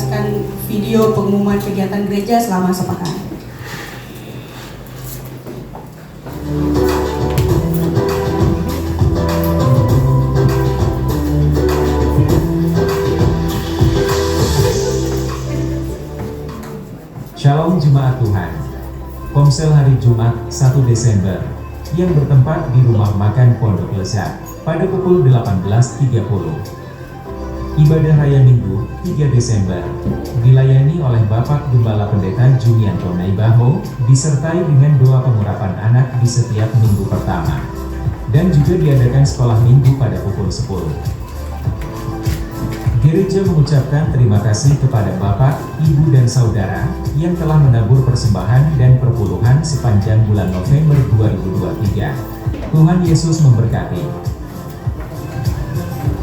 menyaksikan video pengumuman kegiatan gereja selama sepekan. Shalom Jemaat Tuhan. Komsel hari Jumat 1 Desember yang bertempat di Rumah Makan Pondok Lezat pada pukul 18.30. Ibadah Raya Minggu 3 Desember dilayani oleh Bapak Gembala Pendeta Junianto Naibaho disertai dengan doa pengurapan anak di setiap minggu pertama, dan juga diadakan sekolah minggu pada pukul 10. Gereja mengucapkan terima kasih kepada Bapak, Ibu dan Saudara yang telah menabur persembahan dan perpuluhan sepanjang bulan November 2023. Tuhan Yesus memberkati.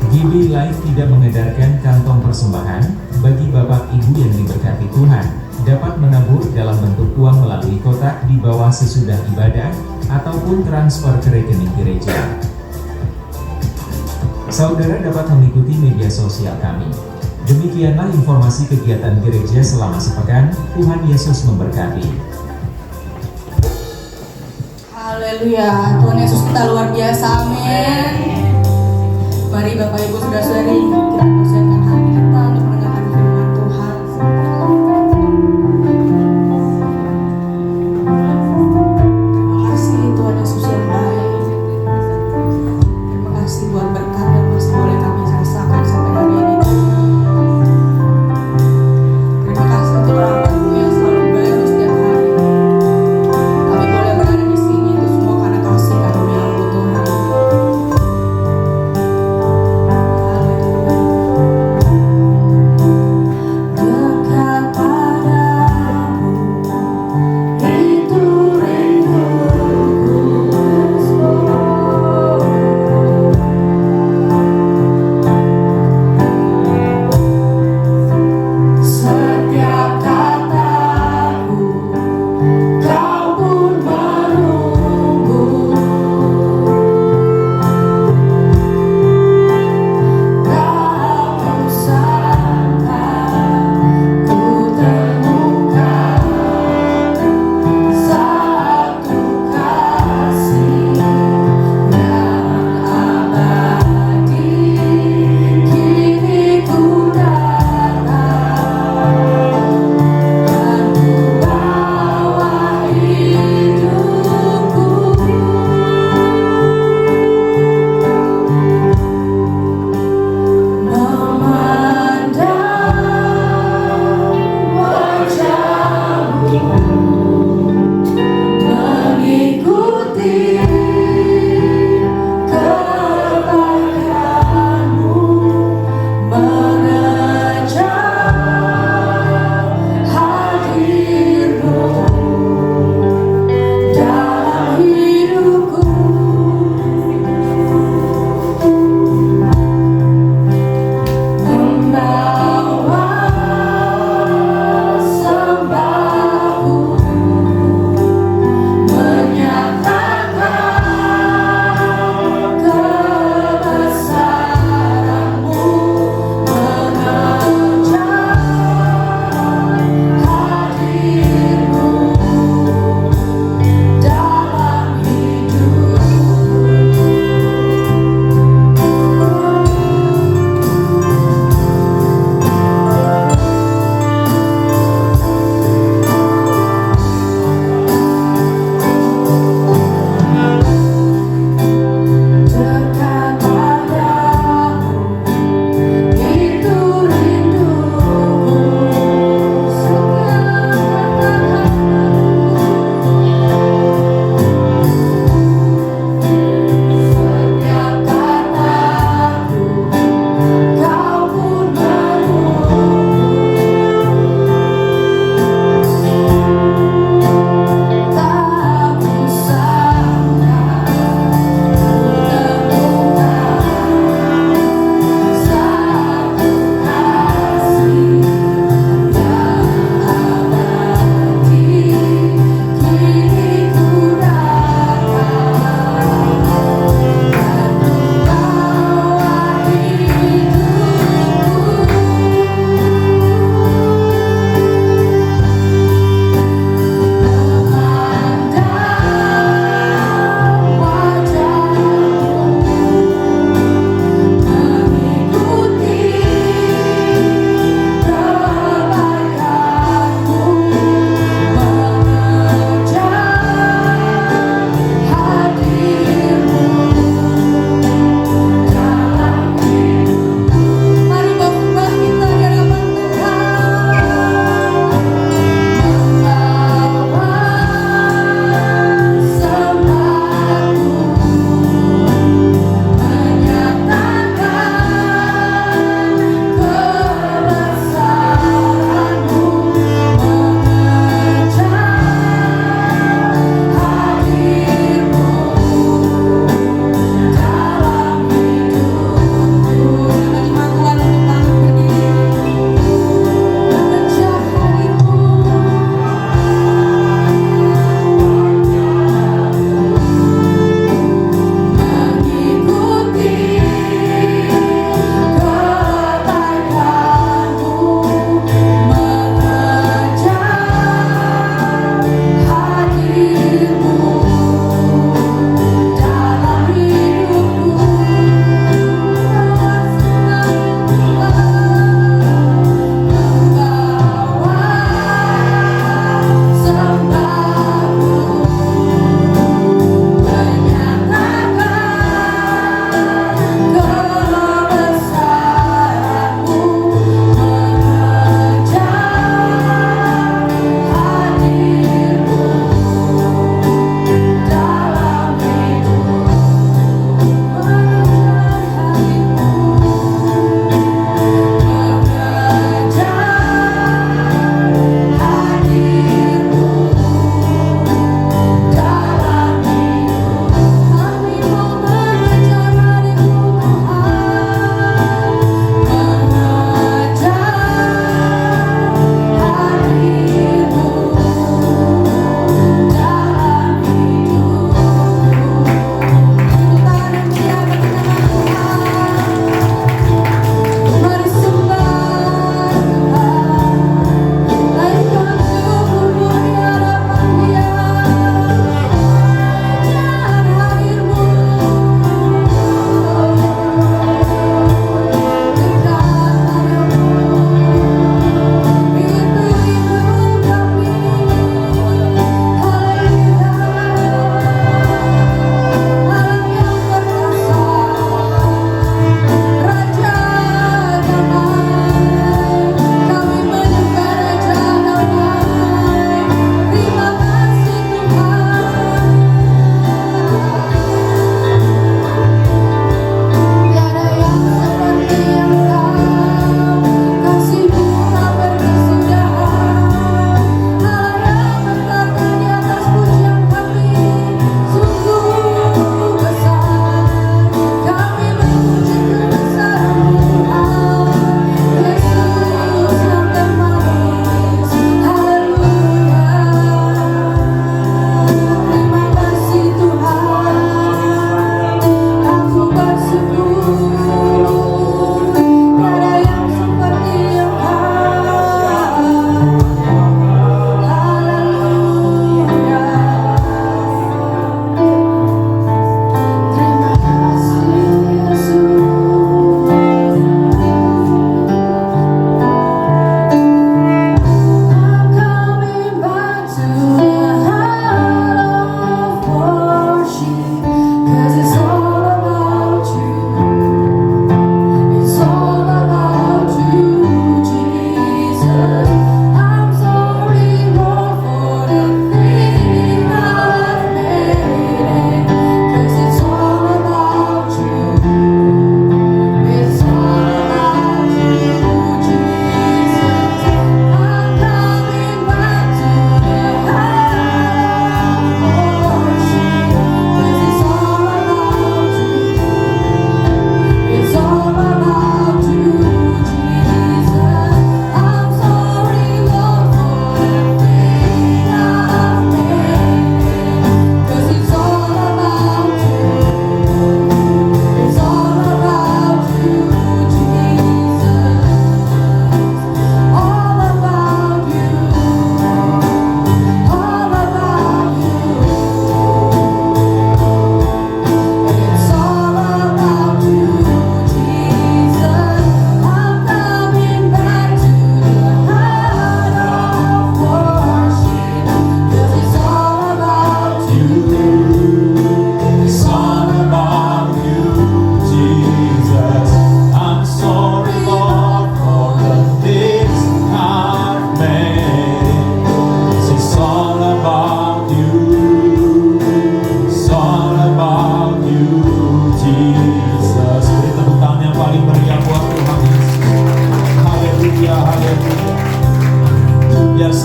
GB Live tidak mengedarkan kantong persembahan. Bagi Bapak Ibu yang diberkati Tuhan, dapat menabur dalam bentuk uang melalui kotak di bawah sesudah ibadah, ataupun transfer ke rekening gereja. Saudara dapat mengikuti media sosial kami. Demikianlah informasi kegiatan gereja selama sepekan. Tuhan Yesus memberkati. Haleluya, Tuhan Yesus kita luar biasa, amin. Mari Bapak Ibu Saudara-saudari, kita persiapkan hati kita untuk mendengarkan firman Tuhan. Terima kasih Tuhan Yesus yang baik. Terima kasih buat berkat yang masih boleh kami rasakan sampai hari ini. Terima kasih untuk rahmat-Mu yang selalu baru setiap hari. Kami boleh berada di sini itu semua karena kasih karunia-Mu Tuhan. Haleluya.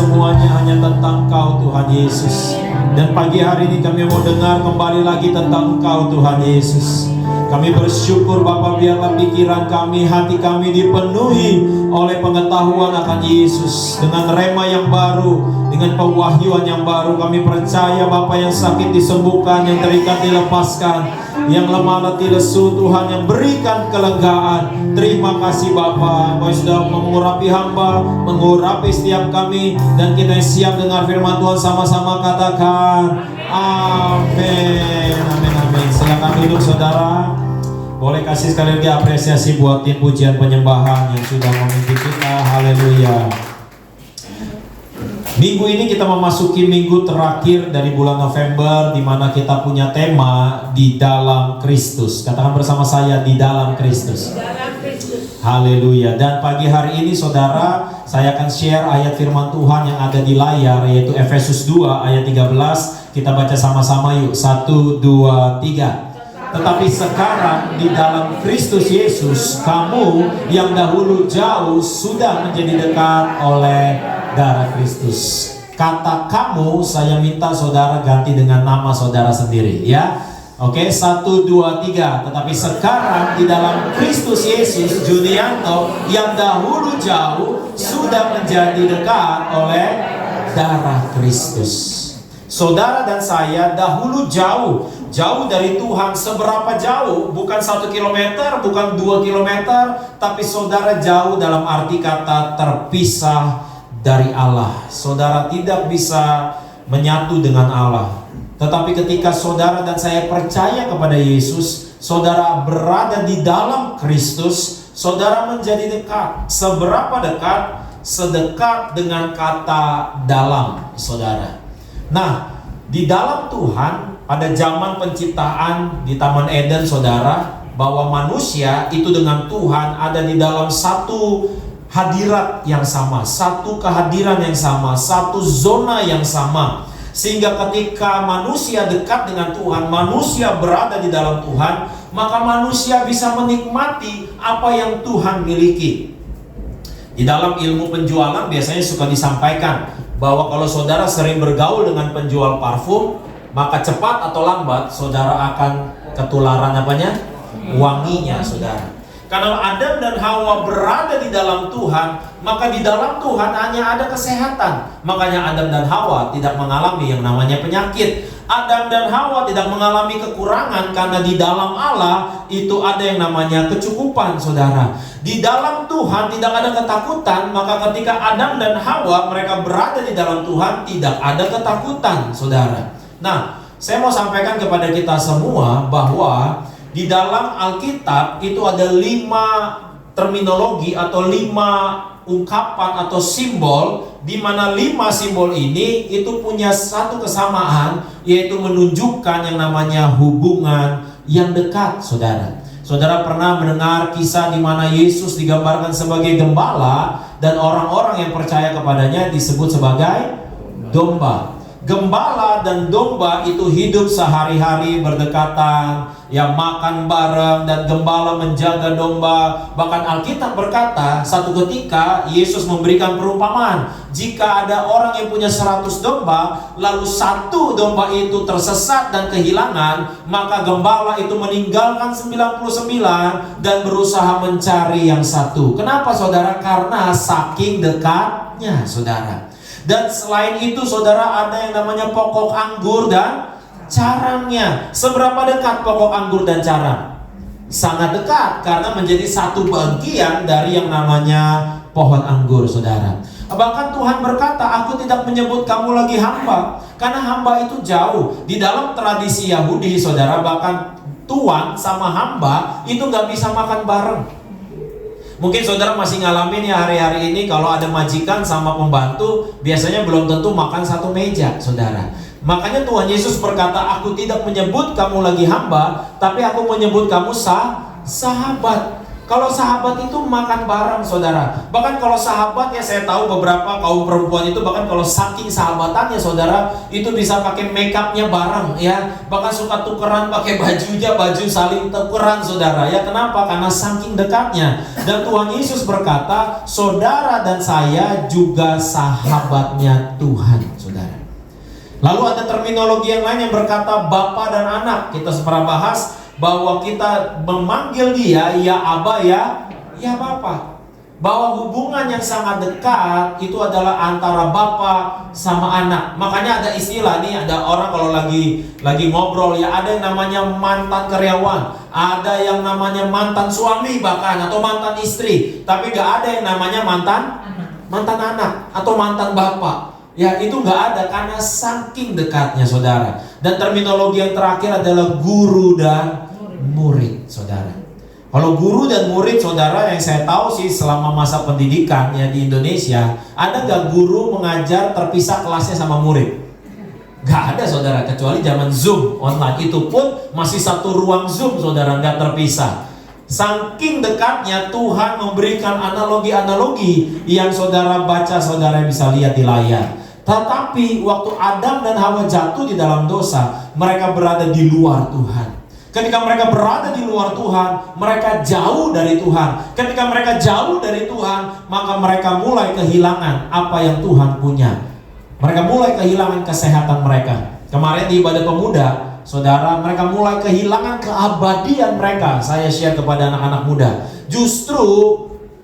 semuanya hanya tentang Engkau Tuhan Yesus. Dan pagi hari ini kami mau dengar kembali lagi tentang Engkau Tuhan Yesus. Kami bersyukur Bapa, biarlah pikiran kami, hati kami dipenuhi oleh pengetahuan akan Yesus. Dengan rema yang baru, dengan pewahyuan yang baru, kami percaya Bapa, yang sakit disembuhkan, yang terikat dilepaskan, yang lemah letih lesu Tuhan yang berikan kelegaan. Terima kasih Bapa, Engkau sudah mengurapi hamba, mengurapi setiap kami, dan kita siap dengar firman Tuhan. Sama-sama katakan amin, amin, amin. Silakan duduk saudara. Boleh kasih sekali lagi apresiasi buat tim pujian penyembahan yang sudah memimpin kita. Haleluya. Minggu ini kita memasuki minggu terakhir dari bulan November, di mana kita punya tema di dalam Kristus. Katakan bersama saya, di dalam Kristus. Haleluya. Dan pagi hari ini saudara, saya akan share ayat firman Tuhan yang ada di layar, yaitu Efesus 2 ayat 13. Kita baca sama-sama yuk. 1, 2, 3. Tetapi sekarang di dalam Kristus Yesus, kamu yang dahulu jauh sudah menjadi dekat oleh darah Kristus. Kata kamu saya minta saudara ganti dengan nama saudara sendiri ya. Oke, 1, 2, 3. Tetapi sekarang di dalam Kristus Yesus, Junianto yang dahulu jauh sudah menjadi dekat oleh darah Kristus. Saudara dan saya dahulu jauh dari Tuhan. Seberapa jauh? Bukan 1 kilometer, bukan 2 kilometer, tapi saudara jauh dalam arti kata terpisah dari Allah. Saudara tidak bisa menyatu dengan Allah. Tetapi ketika saudara dan saya percaya kepada Yesus, saudara berada di dalam Kristus, saudara menjadi dekat. Seberapa dekat? Sedekat dengan kata dalam, saudara. Nah, di dalam Tuhan, pada zaman penciptaan di Taman Eden, saudara, bahwa manusia itu dengan Tuhan ada di dalam satu hadirat yang sama, satu kehadiran yang sama, satu zona yang sama. Sehingga ketika manusia dekat dengan Tuhan, manusia berada di dalam Tuhan, maka manusia bisa menikmati apa yang Tuhan miliki. Di dalam ilmu penjualan biasanya suka disampaikan bahwa kalau saudara sering bergaul dengan penjual parfum, maka cepat atau lambat saudara akan ketularan apanya? Wanginya, saudara. Karena Adam dan Hawa berada di dalam Tuhan, maka di dalam Tuhan hanya ada kesehatan. Makanya Adam dan Hawa tidak mengalami yang namanya penyakit. Adam dan Hawa tidak mengalami kekurangan karena di dalam Allah itu ada yang namanya kecukupan, saudara. Di dalam Tuhan tidak ada ketakutan, maka ketika Adam dan Hawa mereka berada di dalam Tuhan tidak ada ketakutan, saudara. Nah, saya mau sampaikan kepada kita semua bahwa di dalam Alkitab itu ada 5 terminologi atau 5 ungkapan atau simbol, di mana 5 simbol ini itu punya satu kesamaan, yaitu menunjukkan yang namanya hubungan yang dekat, saudara. Saudara pernah mendengar kisah di mana Yesus digambarkan sebagai gembala dan orang-orang yang percaya kepadanya disebut sebagai domba. Gembala dan domba itu hidup sehari-hari berdekatan, ya makan bareng, dan gembala menjaga domba. Bahkan Alkitab berkata, satu ketika Yesus memberikan perumpamaan. Jika ada orang yang punya 100 domba, lalu 1 domba itu tersesat dan kehilangan, maka gembala itu meninggalkan 99 dan berusaha mencari yang 1. Kenapa, saudara? Karena saking dekatnya, saudara. Dan selain itu, saudara, ada yang namanya pokok anggur dan carangnya. Seberapa dekat pokok anggur dan carang? Sangat dekat, karena menjadi satu bagian dari yang namanya pohon anggur, saudara. Bahkan Tuhan berkata, aku tidak menyebut kamu lagi hamba, karena hamba itu jauh. Di dalam tradisi Yahudi, saudara, bahkan tuan sama hamba itu gak bisa makan bareng. Mungkin saudara masih ngalamin ya hari-hari ini, kalau ada majikan sama pembantu, biasanya belum tentu makan satu meja, saudara. Makanya Tuhan Yesus berkata, aku tidak menyebut kamu lagi hamba, tapi aku menyebut kamu sahabat. Kalau sahabat itu makan bareng, saudara. Bahkan kalau sahabat ya, saya tahu beberapa kaum perempuan itu bahkan kalau saking sahabatannya, saudara, itu bisa pakai make upnya bareng ya. Bahkan suka tukeran pakai bajunya, baju saling tukeran, saudara ya. Kenapa? Karena saking dekatnya. Dan Tuhan Yesus berkata, saudara dan saya juga sahabatnya Tuhan, saudara. Lalu ada terminologi yang lain yang berkata Bapa dan anak. Kita pernah bahas bahwa kita memanggil dia ya Aba, ya Bapa. Bahwa hubungan yang sangat dekat itu adalah antara Bapa sama anak. Makanya ada istilah nih, ada orang kalau lagi ngobrol ya, ada yang namanya mantan karyawan, ada yang namanya mantan suami bahkan atau mantan istri, tapi gak ada yang namanya mantan anak atau mantan bapak. Ya, itu nggak ada karena saking dekatnya, saudara. Dan terminologi yang terakhir adalah guru dan murid, saudara. Kalau guru dan murid, saudara, yang saya tahu sih selama masa pendidikan ya di Indonesia, ada nggak guru mengajar terpisah kelasnya sama murid? Nggak ada, saudara, kecuali zaman Zoom online. Itu pun masih satu ruang Zoom, saudara, nggak terpisah. Saking dekatnya Tuhan memberikan analogi-analogi yang saudara baca, saudara bisa lihat di layar. Tetapi waktu Adam dan Hawa jatuh di dalam dosa, mereka berada di luar Tuhan. Ketika mereka berada di luar Tuhan, mereka jauh dari Tuhan. Ketika mereka jauh dari Tuhan, maka mereka mulai kehilangan apa yang Tuhan punya. Mereka mulai kehilangan kesehatan mereka. Kemarin di ibadah pemuda, saudara, mereka mulai kehilangan keabadian mereka. Saya share kepada anak-anak muda, justru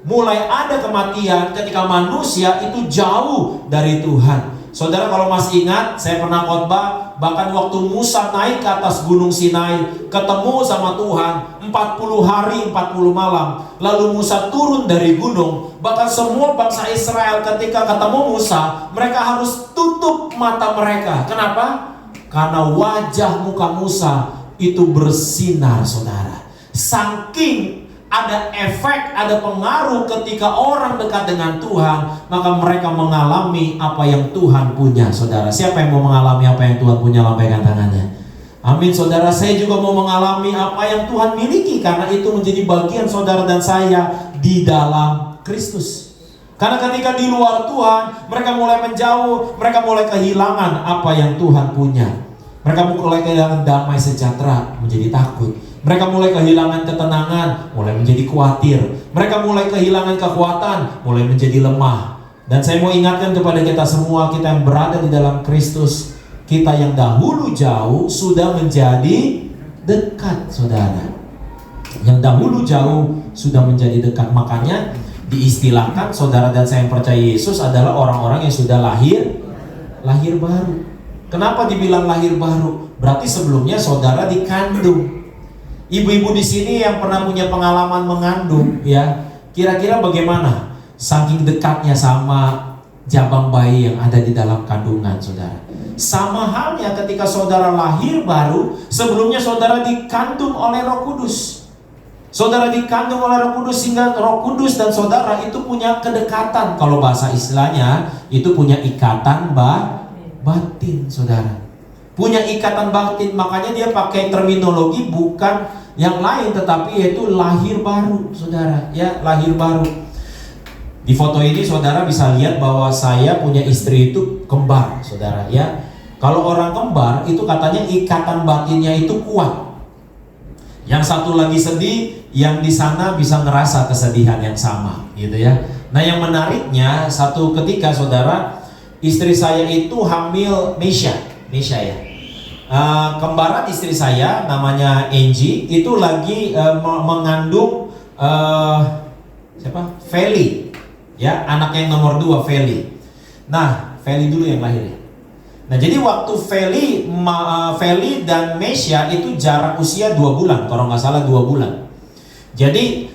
mulai ada kematian ketika manusia itu jauh dari Tuhan. Saudara, kalau masih ingat, saya pernah khotbah bahkan waktu Musa naik ke atas gunung Sinai, ketemu sama Tuhan 40 hari 40 malam. Lalu Musa turun dari gunung. Bahkan semua bangsa Israel ketika ketemu Musa, mereka harus tutup mata mereka. Kenapa? Karena wajah muka Musa itu bersinar, saudara. Saking ada efek, ada pengaruh ketika orang dekat dengan Tuhan, maka mereka mengalami apa yang Tuhan punya, saudara. Siapa yang mau mengalami apa yang Tuhan punya? Lambaikan tangannya. Amin, saudara. Saya juga mau mengalami apa yang Tuhan miliki, karena itu menjadi bagian saudara dan saya di dalam Kristus. Karena ketika di luar Tuhan, mereka mulai menjauh, mereka mulai kehilangan apa yang Tuhan punya. Mereka mulai kehilangan damai sejahtera, menjadi takut. Mereka mulai kehilangan ketenangan, mulai menjadi khawatir. Mereka mulai kehilangan kekuatan, mulai menjadi lemah. Dan saya mau ingatkan kepada kita semua, kita yang berada di dalam Kristus, kita yang dahulu jauh sudah menjadi dekat, saudara. Yang dahulu jauh sudah menjadi dekat. Makanya diistilahkan saudara dan saya yang percaya Yesus adalah orang-orang yang sudah lahir baru. Kenapa dibilang lahir baru? Berarti sebelumnya saudara dikandung. Ibu-ibu di sini yang pernah punya pengalaman mengandung, ya, kira-kira bagaimana saking dekatnya sama jabang bayi yang ada di dalam kandungan, saudara? Sama halnya ketika saudara lahir baru, sebelumnya saudara dikandung oleh Roh Kudus. Saudara dikandung oleh Roh Kudus sehingga Roh Kudus dan saudara itu punya kedekatan. Kalau bahasa istilahnya itu punya ikatan batin, saudara. Punya ikatan batin, makanya dia pakai terminologi bukan yang lain tetapi yaitu lahir baru, saudara, ya, lahir baru. Di foto ini saudara bisa lihat bahwa saya punya istri itu kembar, saudara, ya. Kalau orang kembar itu katanya ikatan batinnya itu kuat. Yang satu lagi sedih, yang di sana bisa ngerasa kesedihan yang sama, gitu ya. Nah, yang menariknya satu ketika saudara, istri saya itu hamil Mesya ya. Kembaran istri saya namanya Angie itu lagi mengandung siapa? Feli, ya, anak yang nomor 2, Feli. Nah, Feli dulu yang lahir ya. Nah, jadi waktu Feli dan Mesya itu jarak usia 2 bulan, kalau nggak salah 2 bulan. Jadi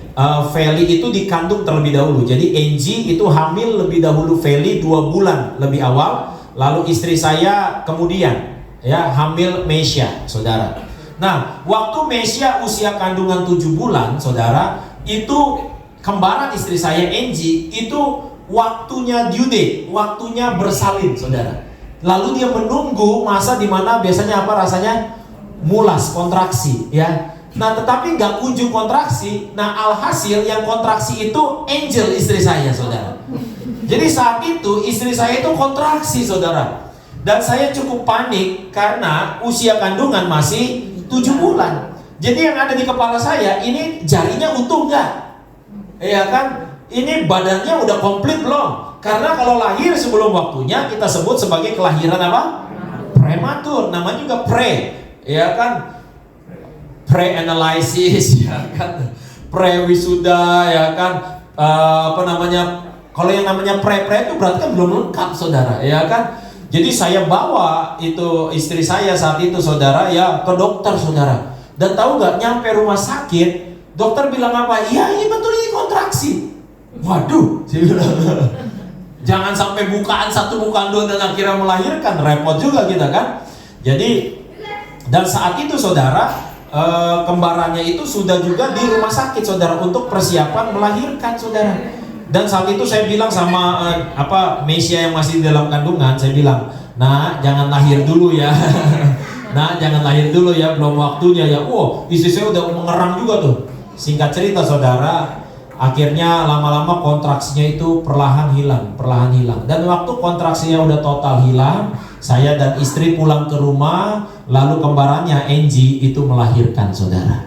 Feli itu dikandung terlebih dahulu. Jadi Angie itu hamil lebih dahulu Feli 2 bulan lebih awal. Lalu istri saya kemudian, ya, hamil Mesya, saudara. Nah, waktu Mesya usia kandungan 7 bulan, saudara, itu kembaran istri saya Angie itu waktunya due date, waktunya bersalin, saudara. Lalu dia menunggu masa dimana biasanya apa rasanya? Mulas, kontraksi, ya. Nah, tetapi nggak kunjung kontraksi. Nah, alhasil yang kontraksi itu Angel, istri saya, saudara. Jadi saat itu istri saya itu kontraksi, saudara. Dan saya cukup panik karena usia kandungan masih 7 bulan. Jadi yang ada di kepala saya, ini jarinya utuh nggak? Ya kan? Ini badannya udah komplit belum? Karena kalau lahir sebelum waktunya kita sebut sebagai kelahiran apa? Prematur. Namanya juga pre. Ya kan? Pre-analysis, ya kan? Pre-wisuda, ya kan? Kalau yang namanya pre-pre itu berarti kan belum lengkap, saudara, ya kan? Jadi saya bawa itu istri saya saat itu, saudara, ya ke dokter, saudara. Dan tahu nggak, nyampe rumah sakit, dokter bilang apa? Iya, ini betul, ini kontraksi. Waduh, saya bilang, jangan sampai bukaan 1, bukaan 2 dan akhirnya melahirkan, repot juga kita kan. Jadi, dan saat itu, saudara, kembarannya itu sudah juga di rumah sakit, saudara, untuk persiapan melahirkan, saudara. Dan saat itu saya bilang sama Mesia yang masih di dalam kandungan, saya bilang, nah jangan lahir dulu ya. Nah jangan lahir dulu ya, belum waktunya ya. Istri saya udah mengerang juga tuh. Singkat cerita, saudara, akhirnya lama-lama kontraksinya itu perlahan hilang. Dan waktu kontraksinya udah total hilang, saya dan istri pulang ke rumah, lalu kembarannya Angie itu melahirkan, saudara.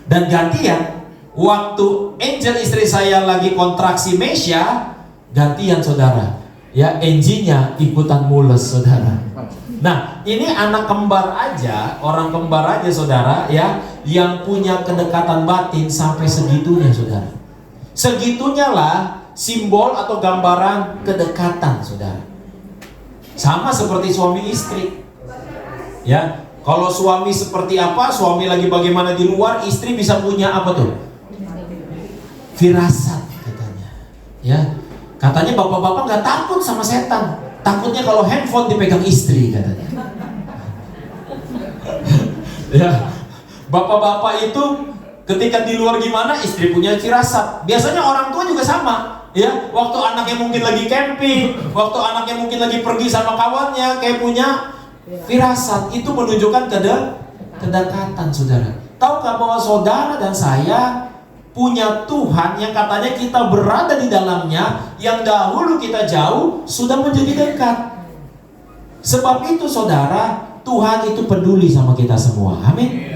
Dan gantian, waktu Angel istri saya lagi kontraksi Mesia, gantian, saudara. Ya, Angie-nya ikutan mules, saudara. Nah, ini anak kembar aja, orang kembar aja, saudara, ya, yang punya kedekatan batin sampai segitunya, saudara. Segitunya lah simbol atau gambaran kedekatan, saudara. Sama seperti suami istri. Ya, kalau suami seperti apa, suami lagi bagaimana di luar, istri bisa punya apa tuh? Firasat, katanya. Ya, katanya bapak-bapak nggak takut sama setan, takutnya kalau handphone dipegang istri, katanya. Ya, bapak-bapak itu ketika di luar gimana, istri punya firasat. Biasanya orang tua juga sama. Ya, waktu anaknya mungkin lagi camping, waktu anaknya mungkin lagi pergi sama kawannya, kayak punya firasat. Itu menunjukkan kedekatan, saudara. Tahukah bahwa saudara dan saya punya Tuhan yang katanya kita berada di dalamnya, yang dahulu kita jauh sudah menjadi dekat. Sebab itu, saudara, Tuhan itu peduli sama kita semua. Amin.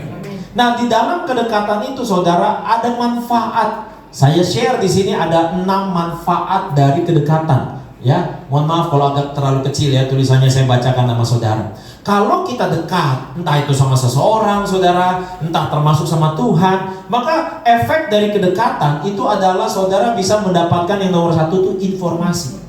Nah, di dalam kedekatan itu, saudara, ada manfaat. Saya share di sini ada 6 manfaat dari kedekatan. Ya, mohon maaf kalau agak terlalu kecil ya tulisannya, saya bacakan nama saudara. Kalau kita dekat, entah itu sama seseorang, saudara, entah termasuk sama Tuhan, maka efek dari kedekatan itu adalah saudara bisa mendapatkan yang nomor 1 itu informasi.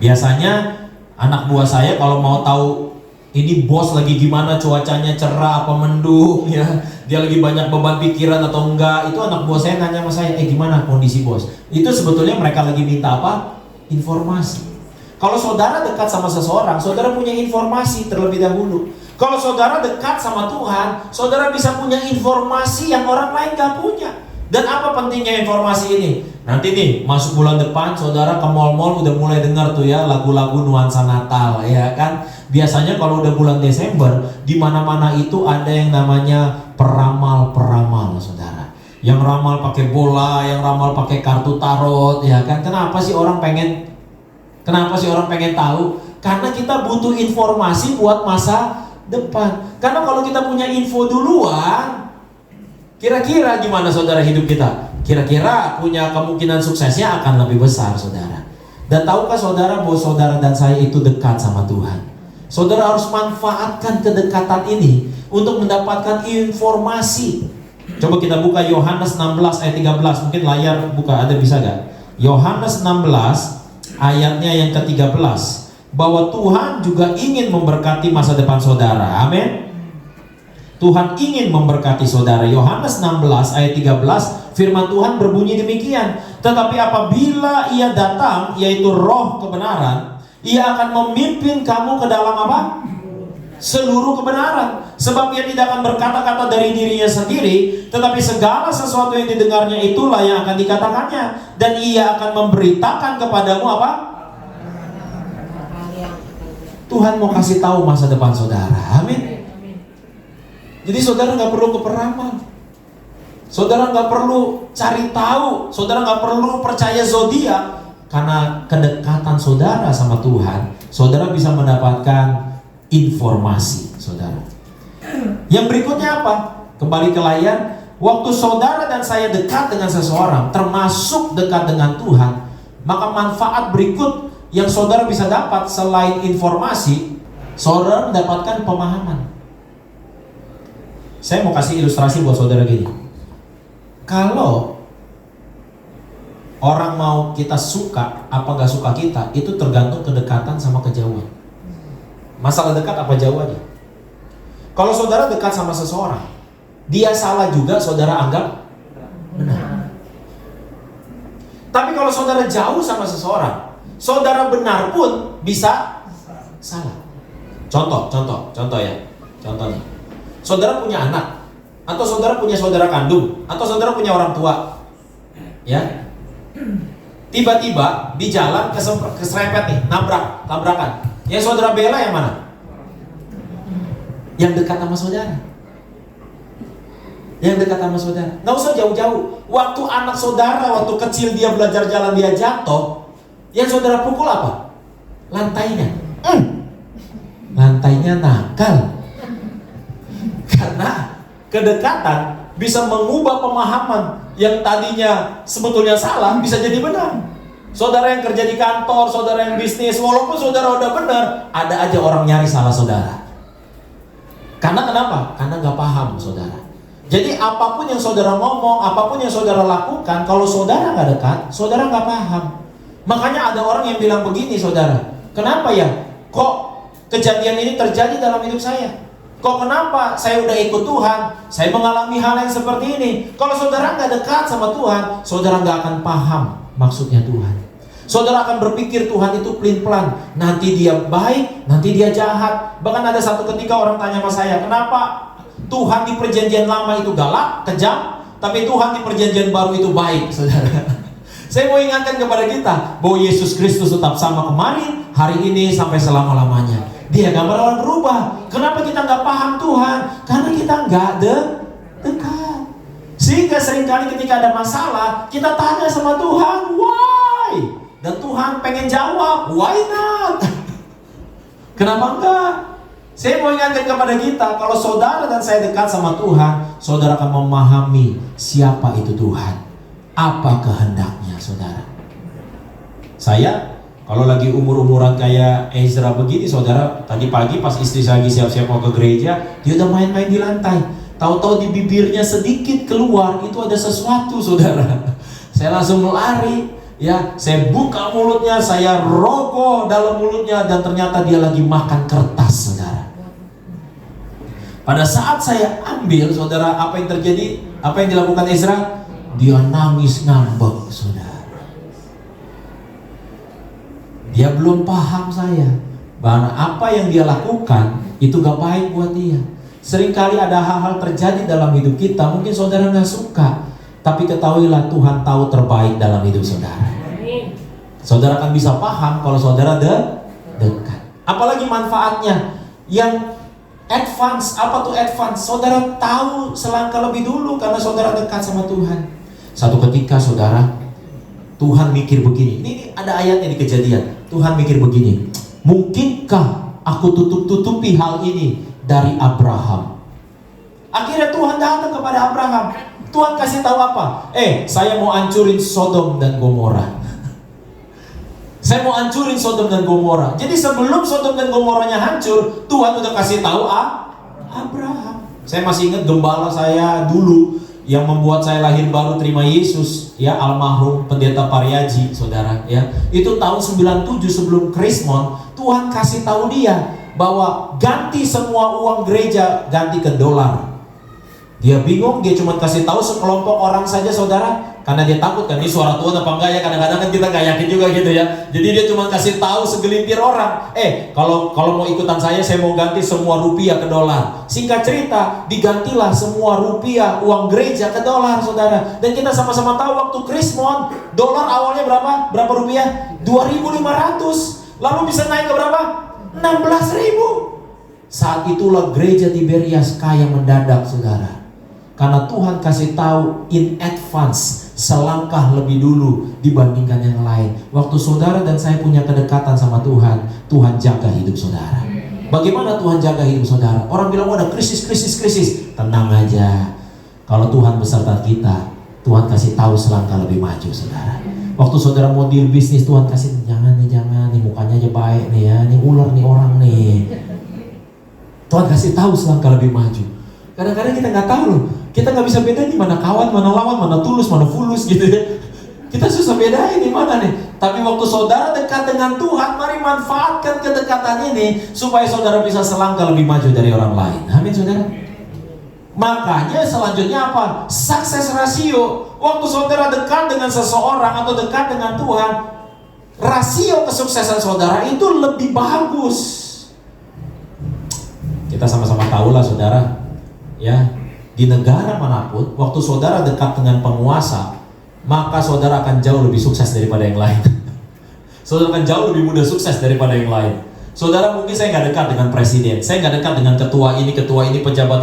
Biasanya anak buah saya kalau mau tahu ini bos lagi gimana, cuacanya cerah apa mendung, ya, dia lagi banyak beban pikiran atau enggak, itu anak buah saya nanya sama saya, gimana kondisi bos? Itu sebetulnya mereka lagi minta apa? Informasi. Kalau saudara dekat sama seseorang, saudara punya informasi terlebih dahulu. Kalau saudara dekat sama Tuhan, saudara bisa punya informasi yang orang lain gak punya. Dan apa pentingnya informasi ini? Nanti nih, masuk bulan depan, saudara ke mall-mall udah mulai dengar tuh ya lagu-lagu nuansa Natal, ya kan? Biasanya kalau udah bulan Desember, di mana-mana itu ada yang namanya peramal-peramal, saudara. Yang ramal pakai bola, yang ramal pakai kartu tarot, ya kan? Kenapa sih orang pengen tahu? Karena kita butuh informasi buat masa depan. Karena kalau kita punya info duluan, kira-kira gimana saudara hidup kita? Kira-kira punya kemungkinan suksesnya akan lebih besar, saudara. Dan tahukah saudara bahwa saudara dan saya itu dekat sama Tuhan? Saudara harus manfaatkan kedekatan ini untuk mendapatkan informasi. Coba kita buka Yohanes 16 ayat 13. Mungkin layar buka, ada bisa gak? Yohanes 16 ayatnya yang ke-13. Bahwa Tuhan juga ingin memberkati masa depan saudara. Amin. Tuhan ingin memberkati saudara. Yohanes 16 ayat 13, firman Tuhan berbunyi demikian. Tetapi apabila ia datang, yaitu roh kebenaran, ia akan memimpin kamu ke dalam apa? Seluruh kebenaran. Sebab ia tidak akan berkata-kata dari dirinya sendiri, tetapi segala sesuatu yang didengarnya itulah yang akan dikatakannya. Dan ia akan memberitakan kepadamu apa? Tuhan mau kasih tahu masa depan saudara. Amin. Jadi saudara nggak perlu ke peramal, saudara nggak perlu cari tahu, saudara nggak perlu percaya zodiak. Karena kedekatan saudara sama Tuhan, saudara bisa mendapatkan informasi saudara. Yang berikutnya apa? Kembali ke layar. Waktu saudara dan saya dekat dengan seseorang, termasuk dekat dengan Tuhan, maka manfaat berikut yang saudara bisa dapat selain informasi, saudara mendapatkan pemahaman. Saya mau kasih ilustrasi buat saudara gini. Kalau orang mau kita suka apa gak suka kita, itu tergantung kedekatan sama kejauhan. Masalah dekat apa jauh aja. Kalau saudara dekat sama seseorang, dia salah juga saudara anggap benar. Tapi kalau saudara jauh sama seseorang, saudara benar pun bisa salah. Contoh ya. Contoh nih. Saudara punya anak, atau saudara punya saudara kandung, atau saudara punya orang tua. Ya. Tiba-tiba di jalan keserempet nih, tabrakan. Yang saudara bela yang mana? Yang dekat sama saudara. Yang dekat sama saudara. Nggak usah jauh-jauh. Waktu anak saudara, waktu kecil dia belajar jalan, dia jatuh, yang saudara pukul apa? Lantainya. Lantainya nakal. Karena kedekatan bisa mengubah pemahaman yang tadinya sebetulnya salah bisa jadi benar. Saudara yang kerja di kantor, saudara yang bisnis, walaupun saudara udah benar, ada aja orang nyari salah saudara. Karena kenapa? Karena nggak paham saudara. Jadi apapun yang saudara ngomong, apapun yang saudara lakukan, kalau saudara nggak dekat, saudara nggak paham. Makanya ada orang yang bilang begini saudara, kenapa ya? Kok kejadian ini terjadi dalam hidup saya? Kok kenapa saya udah ikut Tuhan, saya mengalami hal yang seperti ini? Kalau saudara nggak dekat sama Tuhan, saudara nggak akan paham maksudnya Tuhan. Saudara akan berpikir Tuhan itu pelin-pelan, nanti dia baik, nanti dia jahat. Bahkan ada satu ketika orang tanya sama saya, kenapa Tuhan di perjanjian lama itu galak, kejam, tapi Tuhan di perjanjian baru itu baik, saudara. Saya mau ingatkan kepada kita bahwa Yesus Kristus tetap sama kemarin, hari ini, sampai selama-lamanya. Dia gak bakalan berubah. Kenapa kita gak paham Tuhan? Karena kita gak dekat. Sehingga seringkali ketika ada masalah, kita tanya sama Tuhan, why? Dan Tuhan pengen jawab, why not? Kenapa enggak? Saya mau ingatkan kepada kita, kalau saudara dan saya dekat sama Tuhan, saudara akan memahami siapa itu Tuhan, apa kehendaknya saudara. Saya kalau lagi umur-umuran kayak Ezra begini saudara, tadi pagi pas istri saya lagi siap-siap mau ke gereja, dia udah main-main di lantai. Tahu-tahu di bibirnya sedikit keluar, itu ada sesuatu saudara. Saya langsung lari, ya, saya buka mulutnya, saya rokok dalam mulutnya, dan ternyata dia lagi makan kertas saudara. Pada saat saya ambil saudara, apa yang terjadi? Apa yang dilakukan Ezra? Dia nangis ngambek saudara. Dia belum paham saya bahwa apa yang dia lakukan itu gak baik buat dia. Seringkali ada hal-hal terjadi dalam hidup kita, mungkin saudara gak suka, tapi ketahuilah Tuhan tahu terbaik dalam hidup saudara. Saudara akan bisa paham kalau saudara dekat. Apalagi manfaatnya yang advance. Apa tuh advance? Saudara tahu selangkah lebih dulu karena saudara dekat sama Tuhan. Satu ketika saudara, Tuhan mikir begini. Ini ada ayatnya di Kejadian. Tuhan mikir begini, mungkinkah aku tutup-tutupi hal ini dari Abraham? Akhirnya Tuhan datang kepada Abraham. Tuhan kasih tahu apa? Saya mau hancurin Sodom dan Gomora. Saya mau hancurin Sodom dan Gomora. Jadi sebelum Sodom dan Gomoranya hancur, Tuhan udah kasih tahu Abraham. Saya masih ingat gembala saya dulu yang membuat saya lahir baru terima Yesus, ya, almarhum pendeta Pariaji, saudara, ya. Itu tahun 97 sebelum Krismon, Tuhan kasih tahu dia bahwa ganti semua uang gereja, ganti ke dolar. Dia bingung, dia cuma kasih tahu sekelompok orang saja saudara, karena dia takut kan, ini suara Tuhan apa enggak ya, kadang-kadang kan kita nggak yakin juga gitu ya. Jadi dia cuma kasih tahu segelintir orang, kalau mau ikutan saya mau ganti semua rupiah ke dolar. Singkat cerita, digantilah semua rupiah uang gereja ke dolar saudara. Dan kita sama-sama tahu waktu Krismon, dolar awalnya berapa rupiah? 2.500, lalu bisa naik ke berapa? 16.000. Saat itulah gereja Tiberias kaya mendadak, saudara. Karena Tuhan kasih tahu in advance, selangkah lebih dulu dibandingkan yang lain. Waktu saudara dan saya punya kedekatan sama Tuhan, Tuhan jaga hidup saudara. Bagaimana Tuhan jaga hidup saudara? Orang bilang, ada krisis. Tenang aja. Kalau Tuhan beserta kita, Tuhan kasih tahu selangkah lebih maju, saudara. Waktu saudara mau deal bisnis, Tuhan kasih, jangan nih, mukanya aja baik nih ya, nih ular nih orang nih. Tuhan kasih tahu selangkah lebih maju. Kadang-kadang kita nggak tahu loh, kita nggak bisa bedain nih mana kawan, mana lawan, mana tulus, mana fulus gitu ya. Kita susah bedain nih mana nih. Tapi waktu saudara dekat dengan Tuhan, mari manfaatkan kedekatan ini supaya saudara bisa selangkah lebih maju dari orang lain. Amin, saudara. Makanya selanjutnya apa? Sukses rasio. Waktu saudara dekat dengan seseorang atau dekat dengan Tuhan, rasio kesuksesan saudara itu lebih bagus. Kita sama-sama tahu lah, saudara, ya, di negara manapun, waktu saudara dekat dengan penguasa, maka saudara akan jauh lebih sukses daripada yang lain. Saudara akan jauh lebih mudah sukses daripada yang lain. Saudara, mungkin saya nggak dekat dengan presiden, saya nggak dekat dengan ketua ini, pejabat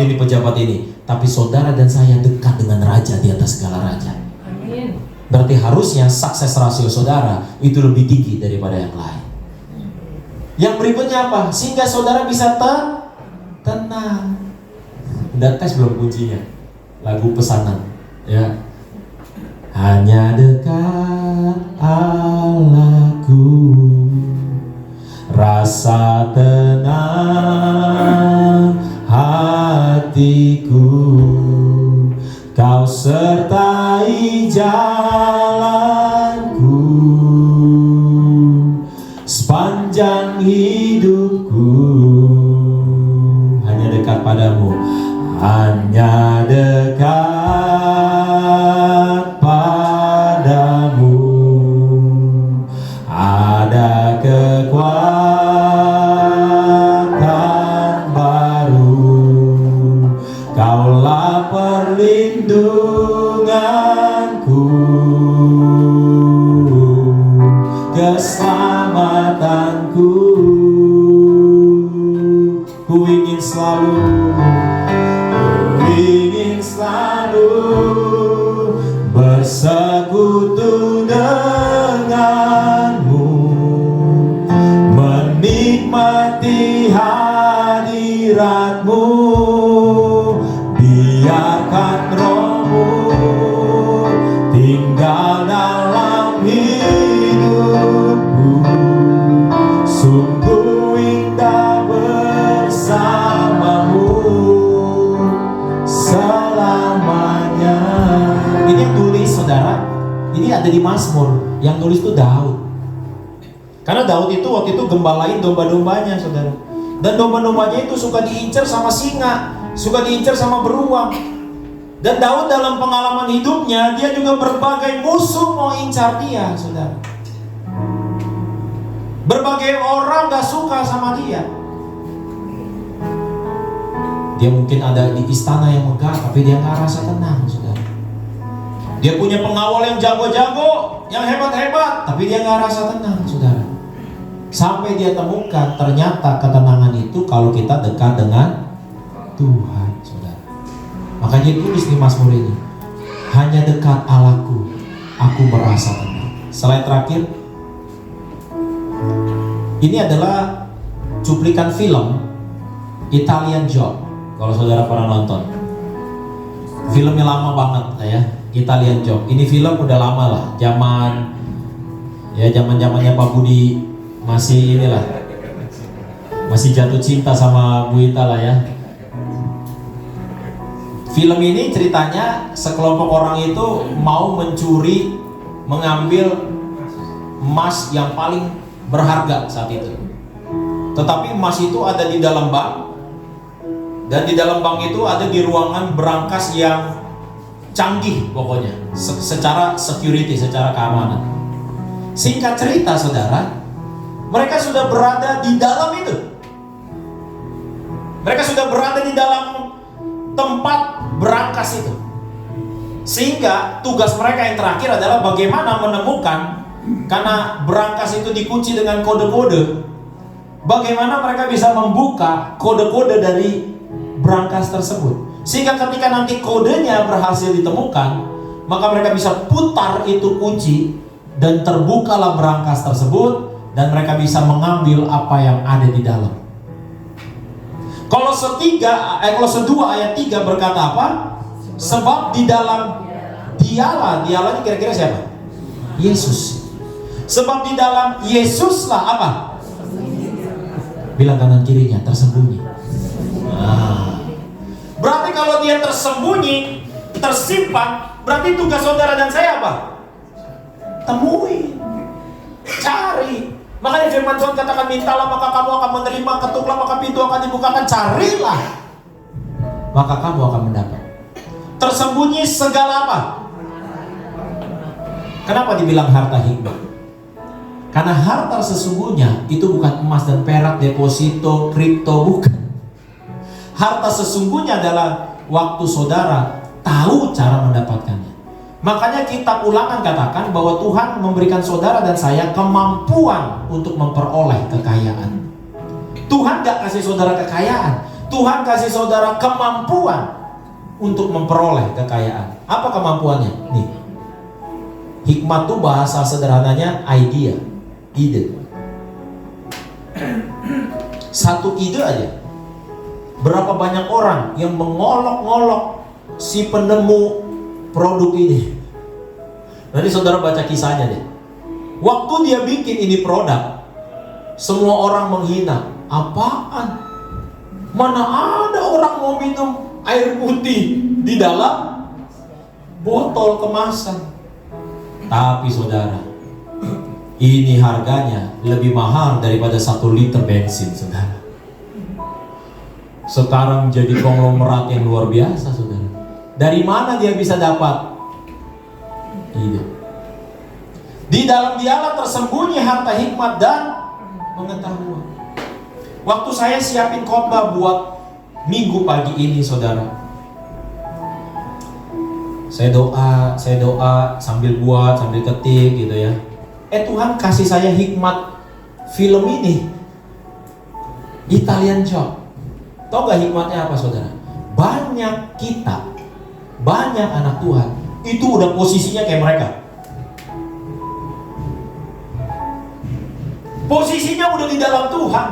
ini, tapi saudara dan saya dekat dengan raja di atas segala raja. Amin. Berarti harusnya sukses rasio saudara itu lebih tinggi daripada yang lain. Yang berikutnya apa? Sehingga saudara bisa tenang. Udah tes belum kuncinya? Lagu pesanan, ya. Hanya dekat Allahku, rasa tenang hatiku, Kau sertai jalanku sepanjang hidupku. Hanya dekat padamu, hanya dekat padamu, ada kekuatan baru. Kaulah perlindunganku, keselamatanku. Ku ingin selalu bersekutu denganmu, menikmati hadiratmu. Biarkan rohmu tinggal dalam hidupku, sungguh indah bersamamu selamanya. Ini yang tulis, saudara, ini ada di Mazmur. Yang nulis itu Daud. Karena Daud itu waktu itu gembalain domba-dombanya, saudara. Dan domba-dombanya itu suka diincar sama singa, suka diincar sama beruang. Dan Daud dalam pengalaman hidupnya, dia juga berbagai musuh mau incar dia, saudara. Berbagai orang gak suka sama dia. Dia mungkin ada di istana yang megah, tapi dia gak rasa tenang, saudara. Dia punya pengawal yang jago-jago, yang hebat-hebat, tapi dia gak rasa tenang, saudara. Sampai dia temukan ternyata ketenangan itu kalau kita dekat dengan Tuhan, saudara. Makanya dia tulis di Mazmur ini, hanya dekat Allahku, aku merasa tenang. Slide terakhir. Ini adalah cuplikan film Italian Job. Kalau saudara pernah nonton, filmnya lama banget ya, Italian Job. Ini film udah lama lah, zamannya Pak Budi masih inilah, masih jatuh cinta sama Bu Ita lah ya. Film ini ceritanya sekelompok orang itu mau mencuri, mengambil emas yang paling berharga saat itu. Tetapi emas itu ada di dalam bank, dan di dalam bank itu ada di ruangan berangkas yang canggih pokoknya, secara security, secara keamanan. Singkat cerita, saudara, mereka sudah berada di dalam itu. Mereka sudah berada di dalam tempat berangkas itu. Sehingga tugas mereka yang terakhir adalah bagaimana menemukan, karena berangkas itu dikunci dengan kode-kode, Bagaimana mereka bisa membuka kode-kode dari brankas tersebut, sehingga ketika nanti kodenya berhasil ditemukan, maka mereka bisa putar itu kunci dan terbukalah brankas tersebut, dan mereka bisa mengambil apa yang ada di dalam. Kolose 2 ayat 3 berkata apa? Sebab di dalam dialah ini kira-kira siapa? Yesus. Sebab di dalam Yesuslah apa? Bilang kanan kirinya, tersembunyi. Berarti kalau dia tersembunyi, tersimpan, berarti tugas saudara dan saya apa? Temui, cari. Makanya firman Tuhan katakan, mintalah maka kamu akan menerima, ketuklah maka pintu akan dibukakan, carilah maka kamu akan mendapat. Tersembunyi segala apa? Kenapa dibilang harta hikmat? Karena harta sesungguhnya itu bukan emas dan perak, deposito, kripto, bukan. Harta sesungguhnya adalah waktu saudara tahu cara mendapatkannya. Makanya kitab Ulangan katakan bahwa Tuhan memberikan saudara dan saya kemampuan untuk memperoleh kekayaan. Tuhan gak kasih saudara kekayaan, Tuhan kasih saudara kemampuan untuk memperoleh kekayaan. Apa kemampuannya? Nih, hikmat itu bahasa sederhananya ide. Satu ide aja, berapa banyak orang yang mengolok-ngolok si penemu produk ini. Nanti saudara baca kisahnya deh. Waktu dia bikin ini produk, semua orang menghina. Apaan? Mana ada orang mau minum air putih di dalam botol kemasan? Tapi saudara, ini harganya lebih mahal daripada 1 liter bensin, saudara. Sekarang jadi konglomerat yang luar biasa, saudara. Dari mana dia bisa dapat? Ide. Di dalam dialah tersembunyi harta hikmat dan pengetahuan. Waktu saya siapin khotbah buat minggu pagi ini, saudara, saya doa sambil buat, sambil ketik gitu ya. Tuhan kasih saya hikmat film ini, Italian Job. Tahu gak hikmatnya apa, saudara? Banyak kita, banyak anak Tuhan itu udah posisinya kayak mereka. Posisinya udah di dalam Tuhan.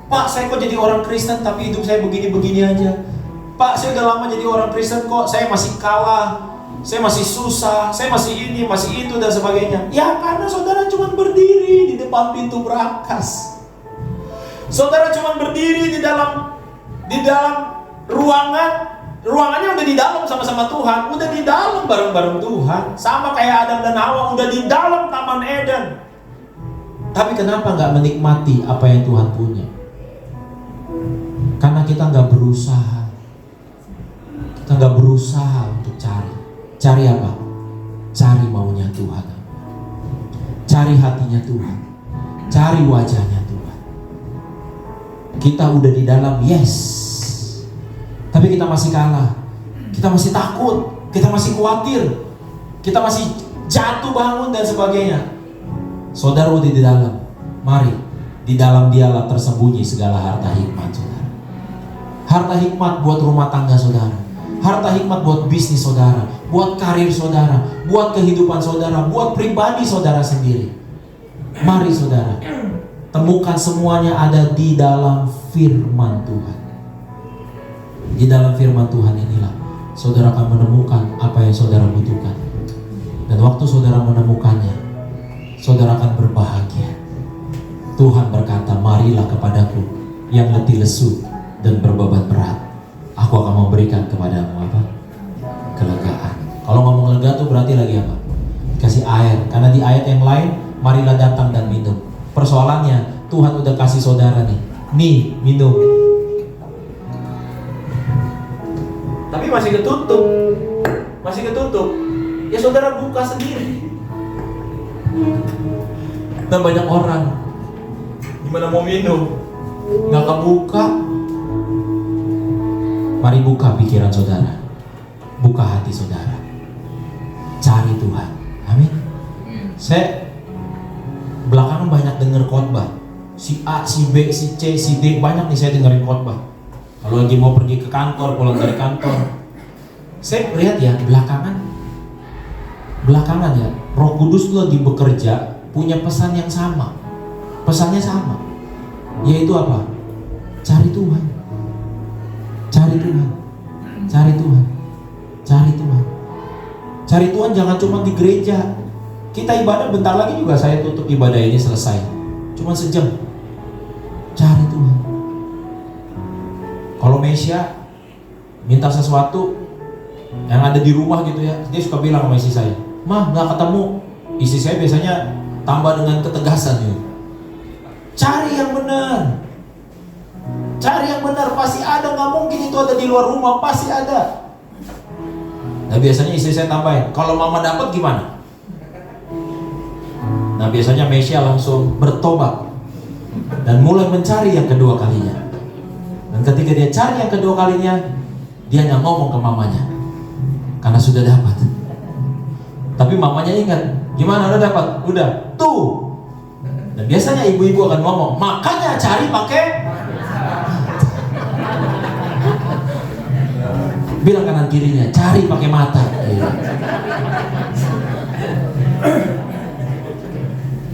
Pak, saya kok jadi orang Kristen tapi hidup saya begini-begini aja. Pak, saya udah lama jadi orang Kristen kok saya masih kalah, saya masih susah, saya masih ini, masih itu dan sebagainya. Ya karena saudara cuma berdiri di depan pintu brankas. Saudara cuma berdiri di dalam ruangannya udah di dalam sama-sama Tuhan, udah di dalam bareng-bareng Tuhan. Sama kayak Adam dan Hawa udah di dalam Taman Eden. Tapi kenapa nggak menikmati apa yang Tuhan punya? Karena kita nggak berusaha. Kita nggak berusaha untuk cari. Cari apa? Cari maunya Tuhan. Cari hatinya Tuhan. Cari wajahnya Tuhan. Kita udah di dalam, yes. Tapi kita masih kalah. Kita masih takut. Kita masih khawatir. Kita masih jatuh bangun dan sebagainya. Saudara udah di dalam. Mari, di dalam dialah tersembunyi segala harta hikmat, saudara. Harta hikmat buat rumah tangga saudara. Harta hikmat buat bisnis saudara, buat karir saudara, buat kehidupan saudara, buat pribadi saudara sendiri. Mari saudara, temukan semuanya ada di dalam firman Tuhan. Di dalam firman Tuhan inilah saudara akan menemukan apa yang saudara butuhkan. Dan waktu saudara menemukannya, saudara akan berbahagia. Tuhan berkata, marilah kepadaku yang letih lesu dan berbeban berat, aku akan memberikan kepadamu apa? Kelegaan. Kalau ngomong lega tuh berarti lagi apa? Kasih air. Karena di ayat yang lain, marilah datang dan minum. Persoalannya, Tuhan udah kasih saudara nih minum. Tapi masih ketutup. Ya saudara buka sendiri. Dan banyak orang gimana mau minum, nggak kebuka. Mari buka pikiran saudara, buka hati saudara, cari Tuhan. Amin. Saya belakangan banyak dengar khotbah Si A, si B, si C, si D, banyak nih saya dengerin khotbah. Kalau lagi mau pergi ke kantor, pulang dari kantor, saya lihat ya belakangan ya, Roh Kudus tuh lagi bekerja, punya pesan yang sama. Pesannya sama, yaitu apa? Cari Tuhan, cari Tuhan, cari Tuhan, cari Tuhan, cari Tuhan. Jangan cuma di gereja. Kita ibadah bentar lagi juga saya tutup ibadah ini selesai, cuma sejam. Cari Tuhan. Kalau Mesia minta sesuatu yang ada di rumah gitu ya, dia suka bilang sama istri saya, "Mah, nggak ketemu." Istri saya biasanya tambah dengan ketegasan gitu. Cari yang benar. Cari yang benar, pasti ada. Nggak mungkin itu ada di luar rumah, pasti ada. Nah biasanya istri saya tambahin, kalau mama dapat gimana? Nah biasanya Mesia langsung bertobat dan mulai mencari yang kedua kalinya. Dan ketika dia cari yang kedua kalinya, dia hanya ngomong ke mamanya karena sudah dapat. Tapi mamanya ingat, gimana udah dapat? Udah, tuh. Dan biasanya ibu-ibu akan ngomong, makanya cari pakai. Bilang kanan kirinya, cari pakai mata.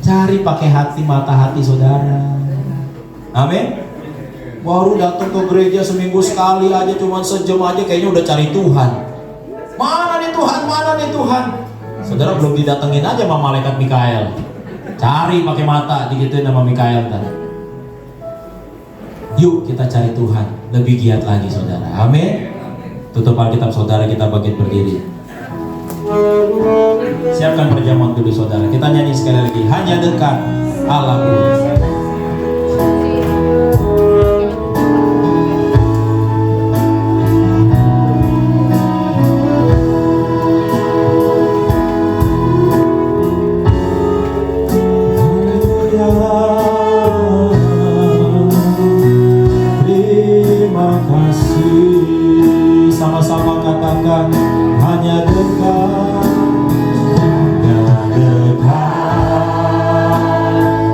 Cari pakai hati, mata hati saudara. Amin. Baru datang ke gereja seminggu sekali aja, cuma sejam aja kayaknya udah cari Tuhan. Mana nih Tuhan, mana nih Tuhan? Saudara belum didatengin aja sama malaikat Mikael. Cari pakai mata, digituin sama Mikael tadi. Yuk kita cari Tuhan, lebih giat lagi saudara. Amin. Tutup Alkitab saudara, kita bangkit berdiri. Siapkan perjamuan dulu saudara. Kita nyanyi sekali lagi, hanya dekat Allahku. Sama-sama katakan, hanya dekat, hanya dekat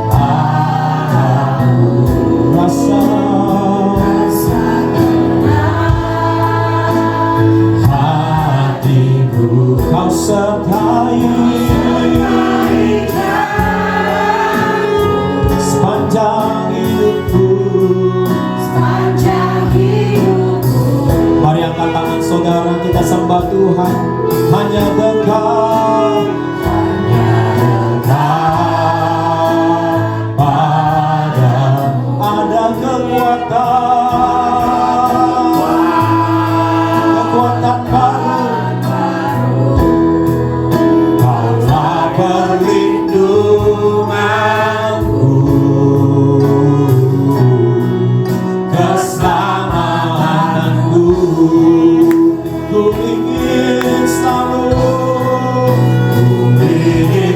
padamu, rasa hatiku kau sertai sepanjang hidupku. Mari angkat tangan saudara, kita sembah Tuhan. Hanya dekat, hanya dekat padamu ada kekuatan baru. Kaulah perlindunganku, keselamatanku. Ku ingin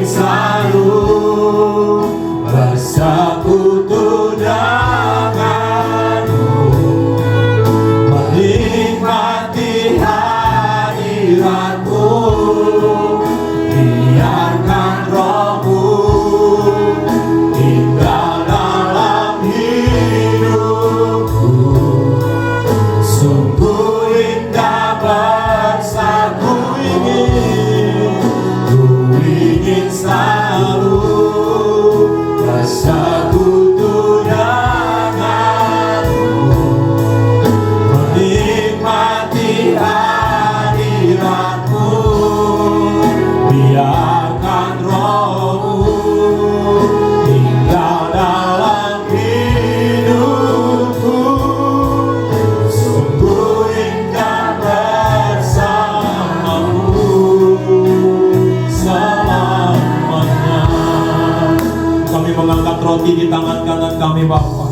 selalu bersekutu denganmu, menikmati hadiratmu. Biarkan Rohmu tinggal dalam hidupku. Sungguh indah bersatu ingin selalu bersekutu denganmu, menikmati hadiratmu. Biarkan Rohmu tinggal dalam hidupku. Sungguh indah bersamamu selamanya. Kami mengangkat roti di tangan kanan kami Bapa.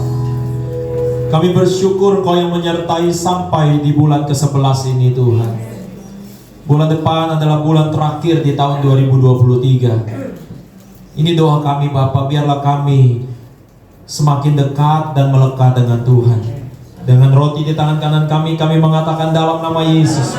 Kami bersyukur Kau yang menyertai sampai di bulan ke-11 ini Tuhan. Bulan depan adalah bulan terakhir di tahun 2023. Ini doa kami Bapa, biarlah kami semakin dekat dan melekat dengan Tuhan. Dengan roti di tangan kanan kami mengatakan dalam nama Yesus,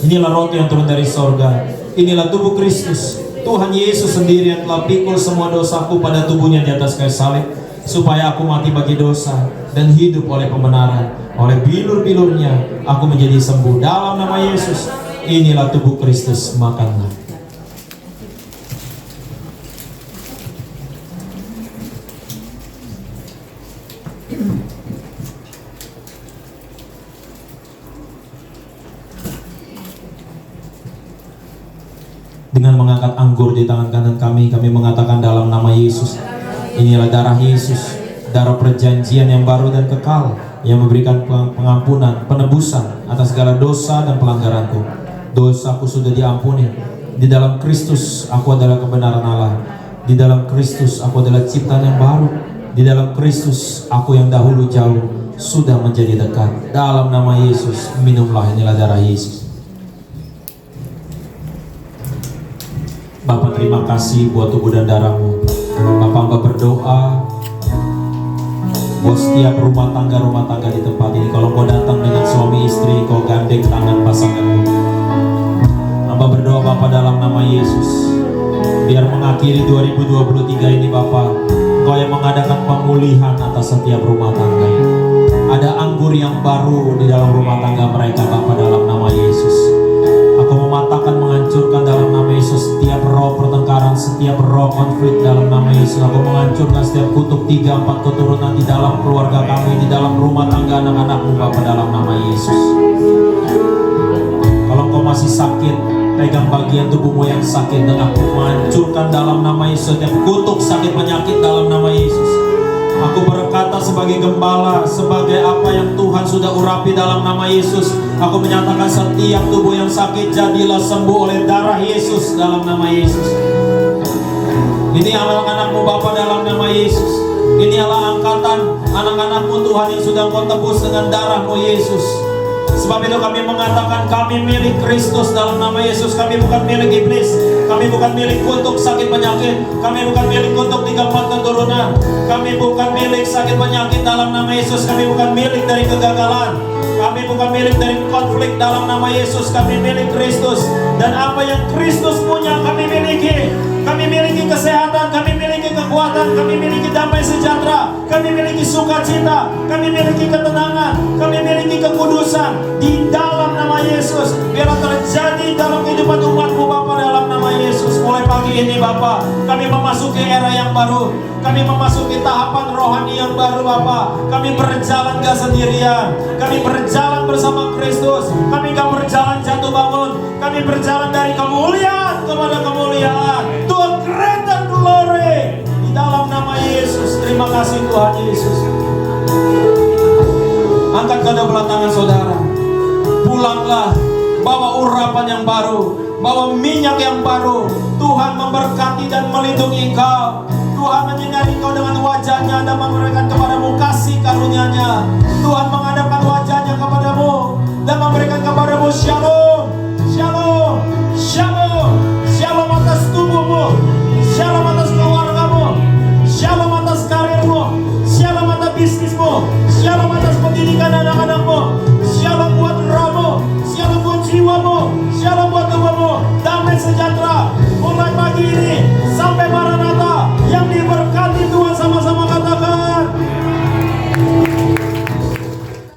inilah roti yang turun dari sorga. Inilah tubuh Kristus, Tuhan Yesus sendiri yang telah pikul semua dosaku pada tubuhnya di atas kayu salib, supaya aku mati bagi dosa dan hidup oleh pembenaran. Oleh bilur-bilurnya aku menjadi sembuh. Dalam nama Yesus, inilah tubuh Kristus, makanlah. Dengan mengangkat anggur di tangan kanan kami mengatakan dalam nama Yesus, inilah darah Yesus, darah perjanjian yang baru dan kekal, yang memberikan pengampunan, penebusan atas segala dosa dan pelanggaranku. Dosaku sudah diampuni. Di dalam Kristus aku adalah kebenaran Allah. Di dalam Kristus aku adalah ciptaan yang baru. Di dalam Kristus aku yang dahulu jauh sudah menjadi dekat. Dalam nama Yesus, minumlah, inilah darah Yesus. Bapak, terima kasih buat tubuh dan darah-Mu. Bapak, hamba berdoa buat setiap rumah tangga di tempat ini. Kalau kau datang dengan suami istri, kau gandeng tangan pasanganmu. Hamba berdoa Bapak dalam nama Yesus, biar mengakhiri 2023 ini Bapak, Engkau yang mengadakan pemulihan atas setiap rumah tangga. Ada anggur yang baru di dalam rumah tangga mereka Bapak, dalam nama Yesus. Aku mematahkan, menghancurkan dalam nama Yesus setiap roh pertengkaran, setiap roh konflik dalam nama Yesus. Aku menghancurkan setiap kutuk 3-4 keturunan di dalam keluarga kami, di dalam rumah tangga anak-anakmu Bapak, dalam nama Yesus. Kalau kau masih sakit, pegang bagian tubuhmu yang sakit, dan aku menghancurkan dalam nama Yesus setiap kutuk sakit penyakit dalam nama Yesus. Aku berkata sebagai gembala, sebagai apa yang Tuhan sudah urapi dalam nama Yesus, aku menyatakan setiap tubuh yang sakit jadilah sembuh oleh darah Yesus dalam nama Yesus. Ini anak-anakmu Bapa dalam nama Yesus. Ini adalah angkatan anak-anakmu Tuhan yang sudah kau tebus dengan darah-Mu Yesus. Sebab itu kami mengatakan kami milik Kristus dalam nama Yesus. Kami bukan milik iblis. Kami bukan milik kutuk sakit penyakit. Kami bukan milik kutuk 3-4 keturunan. Kami bukan milik sakit penyakit dalam nama Yesus. Kami bukan milik dari kegagalan. Kami bukan milik dari konflik dalam nama Yesus. Kami milik Kristus. Dan apa yang Kristus punya kami miliki. Kami miliki kesehatan, kami miliki kekuatan, kami miliki damai sejahtera, kami miliki sukacita, kami miliki ketenangan, kami miliki kekudusan di dalam nama Yesus. Biar terjadi dalam kehidupan umat-Mu Bapa dalam nama Yesus. Mulai pagi ini Bapa, kami memasuki era yang baru. Kami memasuki tahapan rohani yang baru Bapa. Kami berjalan gak sendirian. Kami berjalan bersama Kristus. Kami gak berjalan jatuh bangun. Kami berjalan dari kemuliaan kepada kemuliaan. Tuhan greater glory di dalam nama Yesus. Terima kasih Tuhan Yesus. Angkat kedua tangan saudara. Pulanglah, bawa urapan yang baru, bawa minyak yang baru. Tuhan memberkati dan melindungi engkau. Tuhan menyinari engkau dengan wajahnya dan memberikan kepadamu kasih karunia-Nya. Tuhan menghadapkan wajahnya kepadamu dan memberikan kepadamu shalom, shalom, shalom, shalom atas tubuhmu, shalom atas keluargamu, shalom atas karirmu, shalom atas bisnismu, shalom atas pendidikan anak-anakmu, shalom buat rohmu, shalom buat jiwamu, shalom buat tubuhmu, damai sejahtera